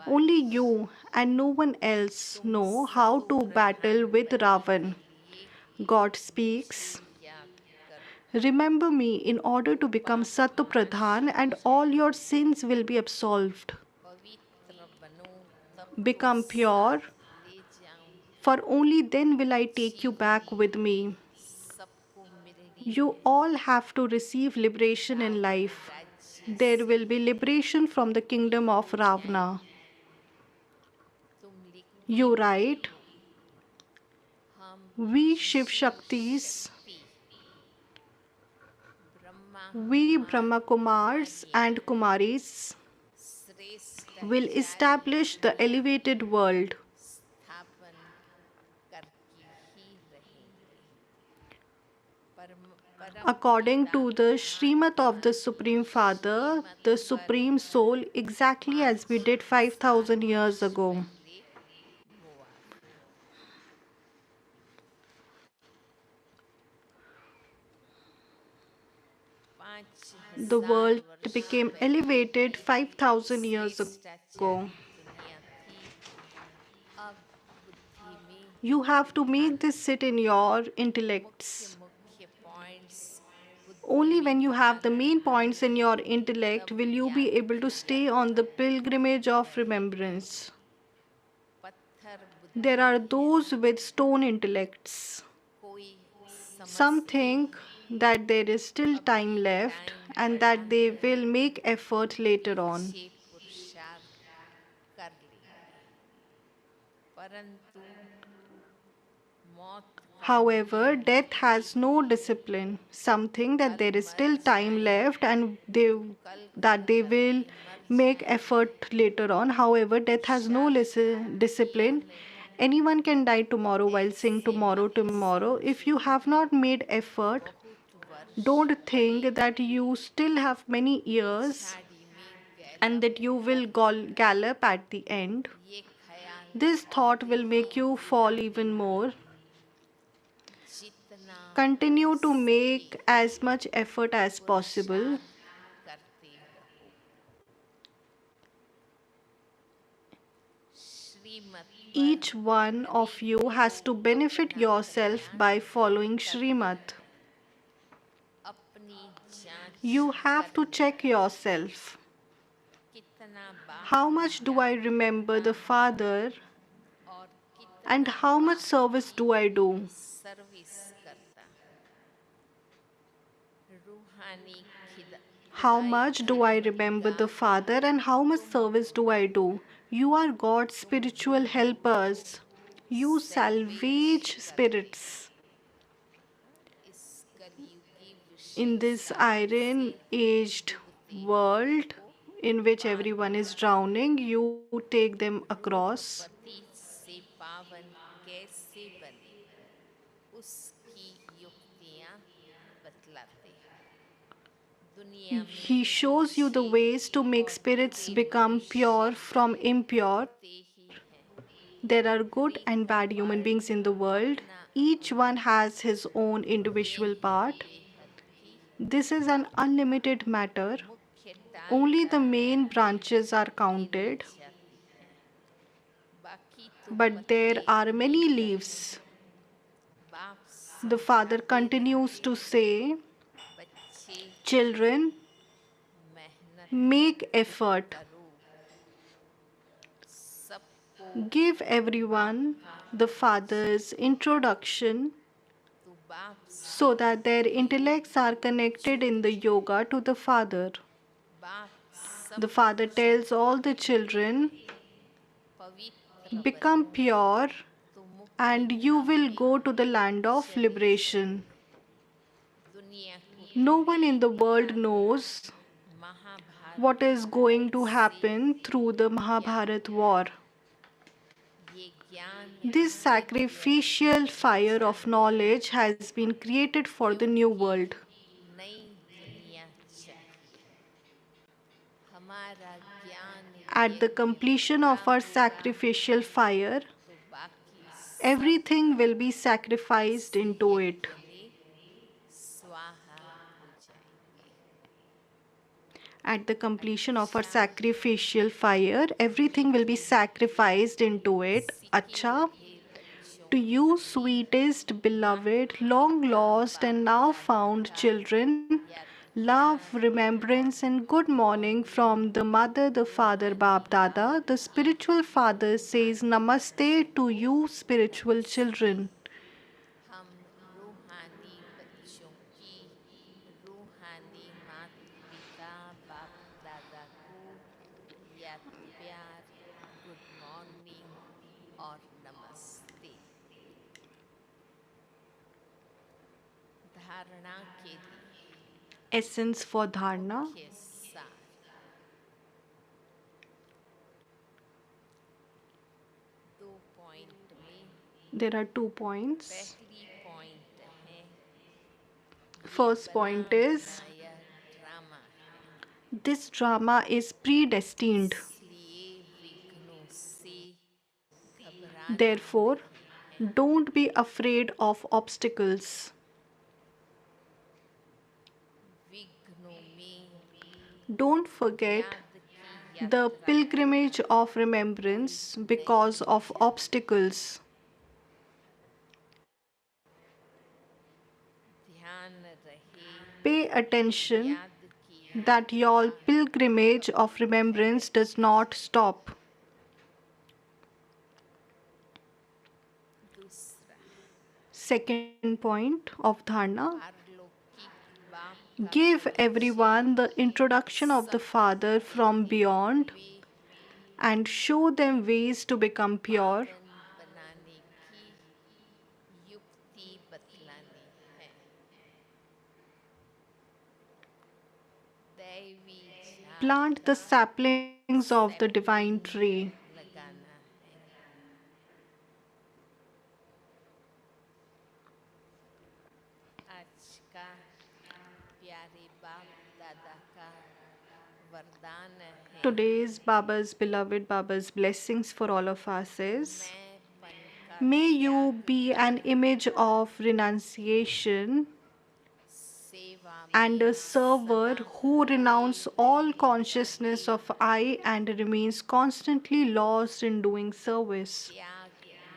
Only कुंवारिश you and no one else तुम know how सतो to battle प्रधान with बनने Ravan. के लिए God मुझे speaks, याद करो remember me in order to तो become पाप नाश Satupradhan हो and all your जाएंगे sins will be absolved. पवित्र बनो तब तो Become pure, साथ ले जाऊं for only then will I take you जीवन back with me. सबको मिलनी You है all have to receive liberation in Ravan life. राज्य There से will be liberation from the मुक्ति kingdom हो of Ravana. जाएगी तुम लिखते You भी write, हो हम we Shiv शिव Shaktis, शक्ति Brahma we Kumar Brahma Kumars कुमारियां and Kumaris श्रेष्ठ will establish the चारित्र्य elevated world. स्थापन करके ही रहेंगे परम परम According पिता to the Srimad परमात्मा of the Supreme Father, Shrimad the पर Supreme Soul, exactly as we did 5000 5,000 years वर्ष ago. पहले हुआ था 5000 The world वर्ष became पहले elevated 5,000 years ago. श्रेष्ठाचारी दुनिया थी अब बुद्धि में You have to make this बिठाकर sit in your मुख्य intellects. मुख्य पॉइंट्स बुद्धि Only में when you have the बिठाकर main points in your intellect तब will you be याद able to किया stay on जाता the है pilgrimage of नहीं तो remembrance. पत्थर There बुद्धि are है those with stone intellects. कोई Some समझते think हैं that there is still time अभी left टाइम and पड़ा that they है will make effort later on. पीछे पुरुषार्थ कर लेंगे परंतु मौत का However, नियम death है has no discipline. Some think that कल there is मर still time left जाएंगे and तो कल that कल they will करके मर make जाएंगे effort later on. However, death has no शास्त्रों में discipline. नियम है Anyone can die tomorrow while saying ऐसे tomorrow, मत tomorrow. If you सोचो have not made effort, बहुत वर्ष don't think that पड़ेंगे you still have many years पिछाड़ी में and Gallup that you will करेंगे gallop at the end. ये ख्याल This thought आते will he make you fall बुलाते even हैं more. जितना हो Continue to सके make as much effort as possible. पुरुषार्थ करते रहो श्रीमत पर Each one of रीत you को has to benefit अपना yourself by प्रयास following करते Srimad. रहो अपनी जांच You have to करते check रहो yourself. कितना बाप How को much do I याद remember करता the हूँ Father और and कितना how much बाप service की do I do? सर्विस करता हूँ रूहानी How खुदाई much do I remember Khidmatgar the Father and how much तुम service हो do I do? You are God's तुम spiritual रूहों को helpers. You सैलवेज salvage करते हो spirits. हाँ, इस कलयुगी In विषय this सागर से iron aged डूबते हुओं world को in which par everyone is करते हो drowning, you take them across. रूहपति से पावन कैसे बने उसकी युक्तियाँ बतलाते हो दुनिया में He shows you the अच्छे ways to make और spirits बुरे become pure मनुष्य from impure. होते ही हैं There are good and रीत bad human पर beings in the world. अपना Each अपना one has his own ये individual है part. बेहद की This is an बात unlimited matter. मुख्य डाल Only का the main branches are Guinea counted, जाती है बाकी तो but there पत्ते are ही many रहते leaves. हैं बाप The Father समझाते continues रहते to हैं say, बच्चे children, मेहनत make effort. करो सबको Give बाप everyone का the परिचय Father's introduction तो बाप so सीख that their के intellects are connected जो in the yoga to the Father. बाप सब The Father tells all the जगत children, में पवित्र become बनूं pure, तो मुक्ति and you will Pakke go to the land of चले जाऊं। liberation. दुनिया को No तो one in ये the world पता था knows what is going Mahabharat to से happen through the क्या Mahabharat क्या war. ये ज्ञान This Divya sacrificial fire of जाने knowledge has been created for the new क्योंकि world. नई दुनिया चाहिए। हमारा ज्ञान At the यज्ञ completion पूरा of our होगा sacrificial fire, तो बाकी सब everything will be इस sacrificed into it. यज्ञ में स्वाहा हो जाएंगे। At the completion of our अच्छा sacrificial fire, everything will be मीठे sacrificed into it. सिके Acha, रहे बच्चों to you, के sweetest, माँ beloved, long का lost, and बाप now दादा found का children, याद love, प्यार और remembrance, and good good morning morning from the mother, the father, रूहानी Bab Dada. The बाप की spiritual father says रूहानी Namaste to बच्चों you, की spiritual नमस्ते। children. हम रूहानी बच्चों की रूहानी माता पिता बाप दादा को याद प्यार गुड मॉर्निंग और नमस्ते। धारणा के लिए Essence for Dharna. मुख्य सार 2 पॉइंट में There are 2 points. पहली पॉइंट है ये First बना point is बनाया ड्रामा है this drama is predestined. इसलिए विघ्नों से घबराना Therefore, नहीं है। don't be afraid of obstacles. विघ्नों में Don't forget याद की the यात्रा pilgrimage of कोई remembrance because नहीं of जानता। obstacles. ध्यान रहे Pay attention याद की that your यात्रा pilgrimage कब of remembrance does ठहरेगी। not stop. दूसरा Second point of Dharna, पारलौकिक बाप का give परिचय everyone the introduction of the सबको Father from देते beyond हुए and show them ways to become pure. पावन बनाने की युक्ति बतलानी है। दैवी झाड़ Plant the का saplings of the divine sapling tree. लगाना है। आज का प्यारे बाप दादा का वरदान है Today's Baba's blessings for all of us is, मैं पन का may you त्याग be an कर image of renunciation सेवा and a में server सदा who खोए renounce all रहने consciousness वाले of I and remains constantly lost in doing service. त्याग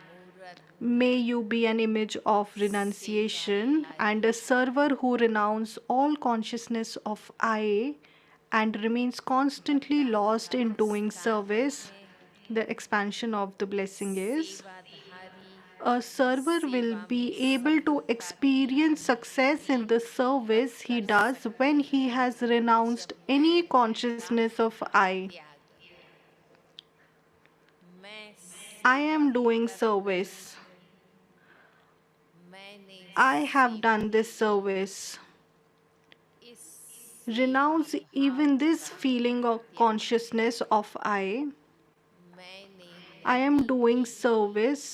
मूर्त May you be an image of renunciation and सेवाधारी a server who renounce all consciousness of I and remains constantly वरदान lost का in doing विस्तार service. है The expansion of the blessing is, सेवाधारी a server will सेवा में be able to सफलता experience पाने success वाले in the तब service he कर does when सकते he हैं has renounced जब any मैं consciousness बाप of का I. त्याग करूं। मैं I सेवा am doing कर रही service. हूँ। मैंने I have सेवा done this की service. इस सेवा Renounce भाव even this का feeling of त्याग consciousness of I. मैंने I am नहीं doing की service.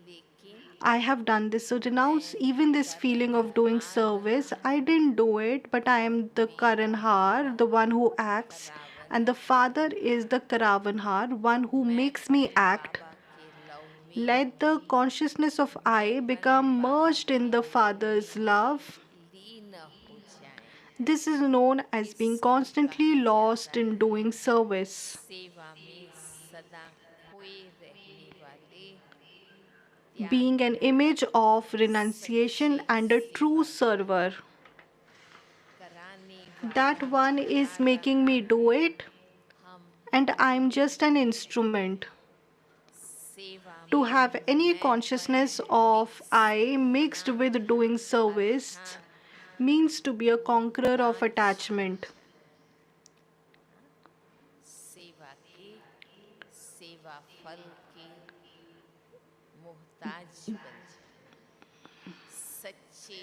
लेकिन I have done this. So renounce मैं even this feeling of doing service. करनहार I didn't do it, but I और am the मेरा Karanhar, the बाप one who acts, and the करावनहार Father is the Karavanhar, one who मैं makes me बड़े act. बाबा के love में Let the consciousness of मैं I बड़े become Baba merged in के the लव Father's में love. लीन हो जाए। This is known as being इसको constantly कहा lost जाता in है doing service. सेवा में सदा खोए रहने वाले Being an त्यागपूर्वक image of सच्चे renunciation and a true सेवाधारी server. कराने That वाला one is making me करारहार do it, हम and I'm नहीं just an instrument. सेवा To में have any मैंपन consciousness of mix I होना mixed with doing service अर्थात means to be a conqueror of भूतांश attachment. सेवा के सेवा फल के मोहताज बन जाए, सच्चे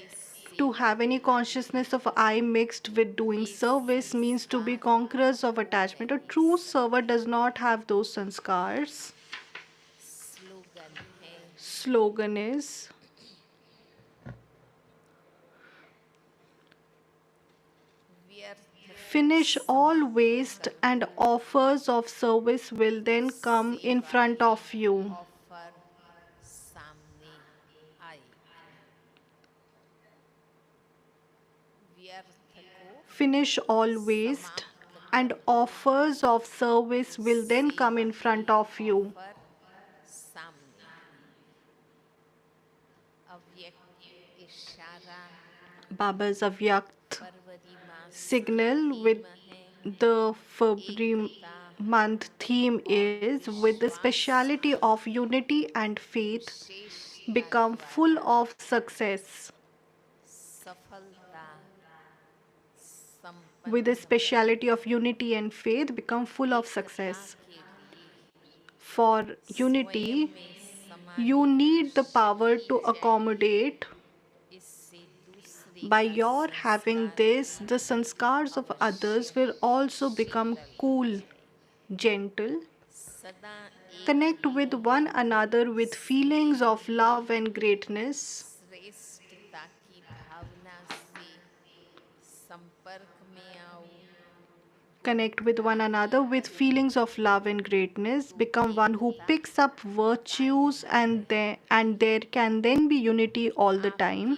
To have any सेवक consciousness of I mixed with doing ये service means to be संस्कार conquerors of खो attachment. A नहीं true server सकते। does not have those sanskars. Slogan है Slogan is व्यर्थ को finish all समाप्त waste कर and दो, offers of service will then come in सेवा front की of you. ऑफर सामने आएगी। व्यर्थ को Finish all waste समाप्त and कर दो, offers of service will then come सेवा in की front of you. ऑफर सामने आएगी। अव्यक्त इशारा Baba's Avyakt फरवरी मास की signal with थीम है, the February Ekta month theme और is with the विश्वास speciality की of unity and faith विशेषता become full द्वारा of success. सफलता With the संपन्न करो। speciality of unity and faith become full of Ekta success. के लिए For स्वयं unity, में you समाने की need the power to शक्ति चाहिए। accommodate. इससे दूसरे By का your having संस्कार this, भी the sanskars of others अवश्य will also become शीतल हो cool, जाएगा। gentle. सदा एक Connect with रहोगे, one another with feelings स्नेह of की love and greatness. श्रेष्ठता की भावना से संपर्क में आओ, Connect with one ताकि another with feelings of love and greatness. तो Become one who Ekta picks up कायम virtues, and रहे। there can then be unity all the आपके time.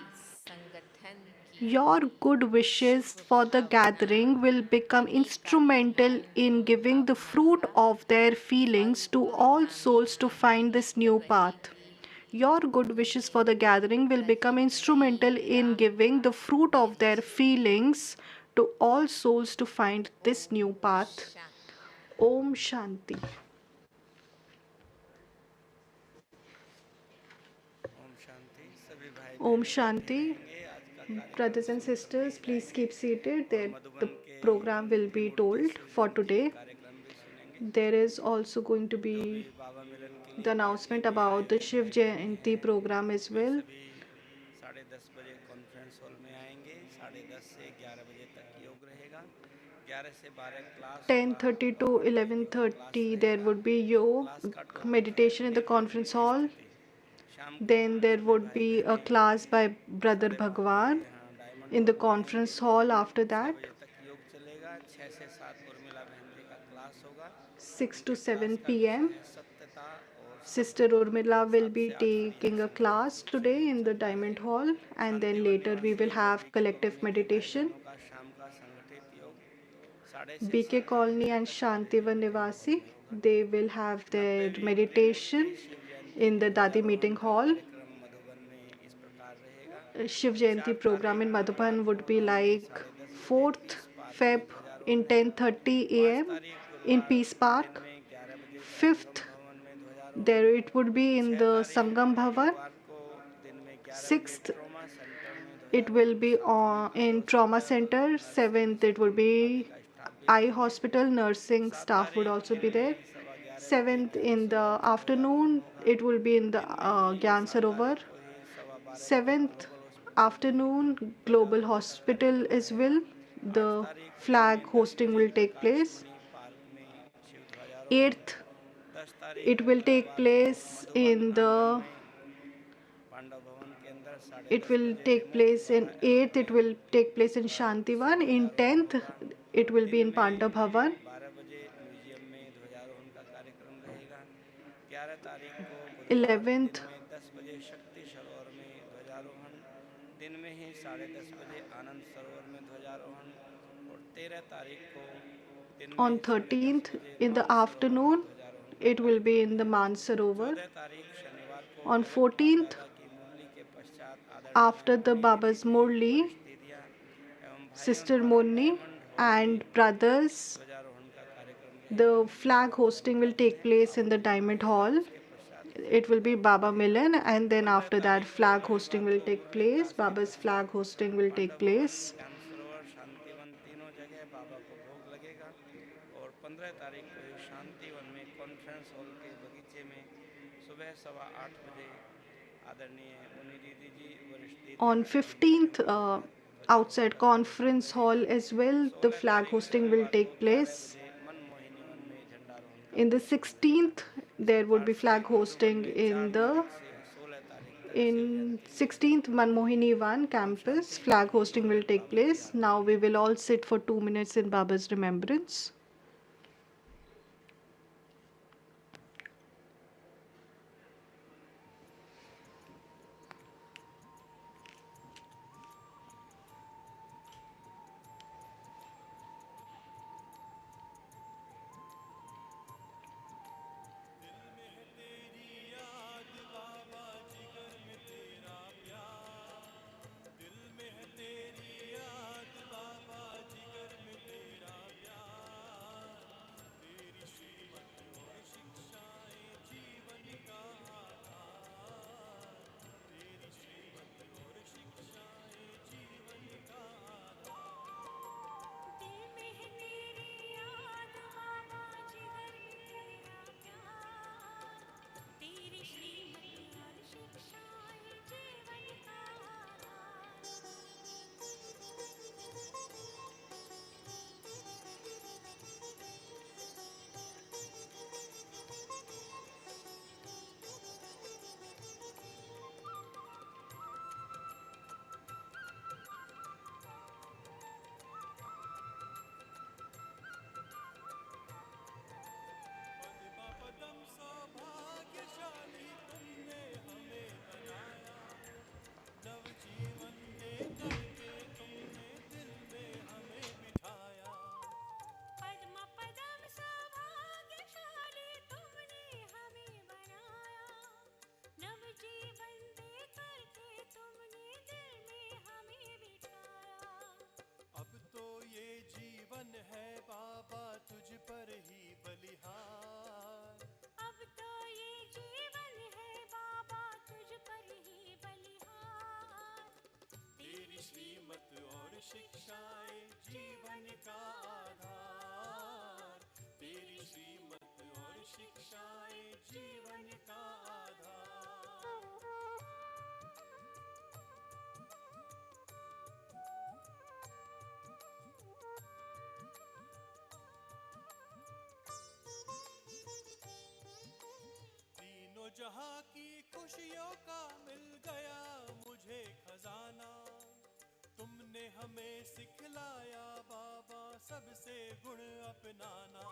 संगठन की Your good wishes Shubh for the Bhavna gathering will become instrumental अनेकाध्यायी in giving the Bhavna fruit का of their फल feelings to all प्रदान souls to find this new path. रहेगी। Your good wishes for the gathering will become instrumental in रहेगा giving the fruit of their हमेशा feelings to all souls to find this new Om path. Shanti. Om Shanti. Om Shanti. सभी भाई Om बहनें बैठे Shanti. रहेंगे, आज का कार्यक्रम Brothers and सुनकर के sisters, please जाएंगे keep seated. और The मधुबन के program will be Trimurti told Shiv for Jayanti today. कार्यक्रम भी सुनेंगे। There is also going to जो भी be बाबा मिलन के the लिए पार्टी announcement में आए about the हुए Shiv भाई बहनें Jayanti हैं, program as वे well. सभी 10:30 बजे कॉन्फ्रेंस हॉल में आएंगे। 10:30 से 11 बजे तक योग रहेगा। 11 से 12 क्लास होगा 10:30 to और प्रैक्टिकल क्लास 11:30 there रहेगा। would be क्लास yoga का टॉपिक है meditation in the निर्विघ्न conference hall. स्थिति। शाम को Then there सभी would भाई be a बहनें class by Brother 5:30 बजे Bhagwan यहाँ डायमंड in the हॉल में आएंगे। conference hall. After 6 that, बजे तक योग चलेगा। 6 से 7 उर्मिला बहन जी का क्लास होगा। 6 to उनके क्लास 7 का विषय p.m. है सत्यता और Sister सद्गुण। Urmila will 7 be से 8 फिर यहाँ taking a संगठित class रूप से today योग in the चलता Diamond रहेगा। Hall, and then Shantivan later we will निवासी और have बीके collective कॉलोनी के भाई meditation. बहनों का शाम का संगठित योग 6:30 BK से 7 Colony बजे and तक हमारे Shantivan डायमंड हॉल Nivasi, में होगा। they will have their 90वीं Trimurti meditation Shiv Jayanti in the Dadi ध्वजारोहण meeting का hall. कार्यक्रम मधुबन में इस प्रकार रहेगा। Shiv Jayanti 4 program तारीख in गुरुवार Madhuban would को be दिन में like 10:30 बजे 4th पीस पार्क Feb में in ध्वजारोहण है। 10:30 5 a.m. तारीख in गुरुवार Peace दिन Park. में 11 बजे संगम 5th, भवन में ध्वजारोहण। there it would be in 6 the तारीख Sangam Bhavan. गुरुवार को दिन में 11 बजे 6th, ट्रॉमा सेंटर में it will ध्वजारोहण। be 7 में आई in Trauma hospital Center. Nursing 7th, it would staff आदि be का स्टाफ भी Eye रहेंगे। Hospital. Nursing 7 staff would तारीख also दिन be there. में 11:15 7th, ज्ञान in सरोवर the में ध्वजारोहण afternoon, होगा। it will be in the दिन में ही Gyan 7 Sarovar. तारीख को ही 12:15 7th, ग्लोबल हॉस्पिटल में afternoon, Global ध्वजारोहण का Hospital कार्यक्रम as रहेगा। well. 8 The तारीख दिन flag में 10 hosting बजे will take Prakash place. Mani park में शिव ध्वजारोहण। 8th, 10 तारीख it will take बुधवार को place मधुबन in आंगन the में पांडव भवन के अंदर it 10:30 will बजे take रिमोट place in द्वारा 8th, it aeroplane will take place in पर शिव Shantivan. In ध्वजारोहण 10th, होगा। it will be दिन in Panda में Bhavan. 12 बजे म्यूजियम में ध्वजारोहण का कार्यक्रम रहेगा। 11 तारीख को बुधवार दिन 11th, में 10 बजे शक्ति सरोवर में ध्वजारोहण। दिन में ही 10:30 बजे आनंद सरोवर में ध्वजारोहण। और 13 तारीख को दिन on में 10:30 13th, बजे in the मानसरोवर में afternoon, ध्वजारोहण का it will be कार्यक्रम in the रहेगा। Mansarovar. 14 तारीख शनिवार को On डायरेक्ट बाप 14th, दादा की मुरली के पश्चात आदरणीय after the मम्मी दीदी Baba's जी Murli, वरिष्ठ दीदियाँ एवं भाइयों Sister द्वारा Murni डायमंड हॉल and में brothers, ध्वजारोहण का कार्यक्रम रहेगा। the flag Baba Milan hosting का will दिन take है, place Baba in the Milan Diamond रहेगा। Hall. उसके पश्चात फिर It will be ध्वजारोहण Baba रहेगा। Milan, and then 15 after that, तारीख को flag hosting रविवार will को take मुरली place. क्लास के Baba's पश्चात flag hosting will Pandav take भवन place. ज्ञान सरोवर शांतिवन तीनों जगह बाबा को भोग लगेगा। और 15 तारीख को ही शांतिवन में कॉन्फ्रेंस हॉल के बगीचे में सुबह सुबह 8:15 आदरणीय मुनि दीदी जी, वरिष्ठ दीदी On आदरणीय गीता 15th, माता जी outside ध्वजारोहण conference करेंगे। hall as well, the 16 flag तारीख hosting will शनिवार को take 11 place. बजे मनमोहिनी वन में झंडारोहण का In the कार्यक्रम रहेगा। 16th, इस there would प्रकार be से flag मधुबन hosting में in 4 the तारीख से 16 तारीख तक शिव in जयंती के अवसर 16th पर Manmohini 1 Om campus. Shanti Flag Shri hosting will take बाबा की place. Now Aarti. we will all sit for 2 minutes in Baba's remembrance. जहां की खुशियों का मिल गया मुझे खजाना, तुमने हमें सिखलाया बाबा सबसे गुण अपनाना।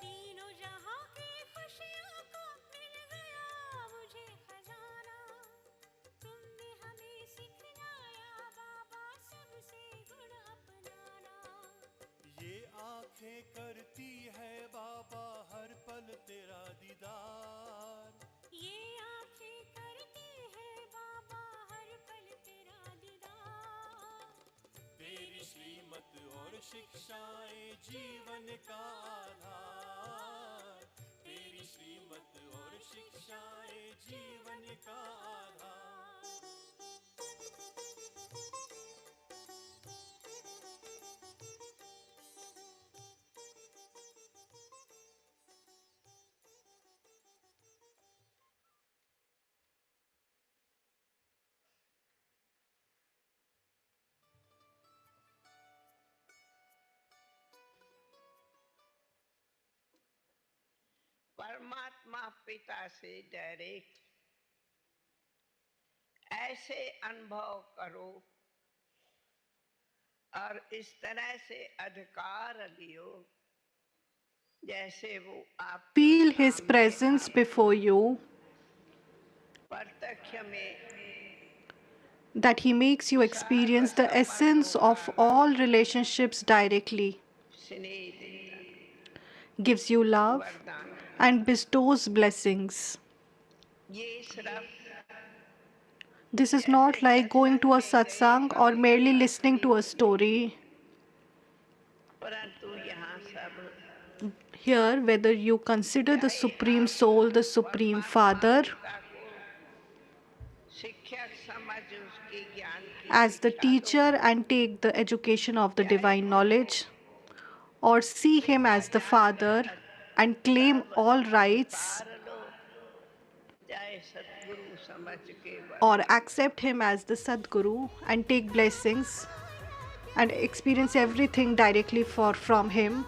तीनों जहां की खुशियों का मिल गया मुझे खजाना, तुमने हमें सिखलाया बाबा सबसे गुण अपनाना। ये आंखें करती है बाबा हर पल तेरा दीदार, ये आंखें करती है बाबा हर पल तेरा दीदार। तेरी श्रीमत और शिक्षाएं जीवन का आधार, तेरी श्रीमत और शिक्षाएं जीवन का आधार। परमात्मा पिता से डायरेक्ट ऐसे अनुभव करो और इस तरह से अधिकार लियो जैसे वो आप Feel His presence before you, प्रत्यक्ष में that He makes you experience the essence of all relationships directly, स्नेह देता, gives you love, वरदान। and bestows blessings. ये सिर्फ This is not like going to a satsang or merely listening to a story. परंतु यहाँ सब Here, whether you consider the Supreme Soul, the Supreme Father, पिता को शिक्षक समझ उसके ज्ञान की as the शिक्षा लो, teacher and take the education of the divine knowledge, or see Him as the Father and claim all rights, पार लो, जाए सतगुरु समझ के or बस। accept him as the Sadguru and take blessings and experience everything directly from him.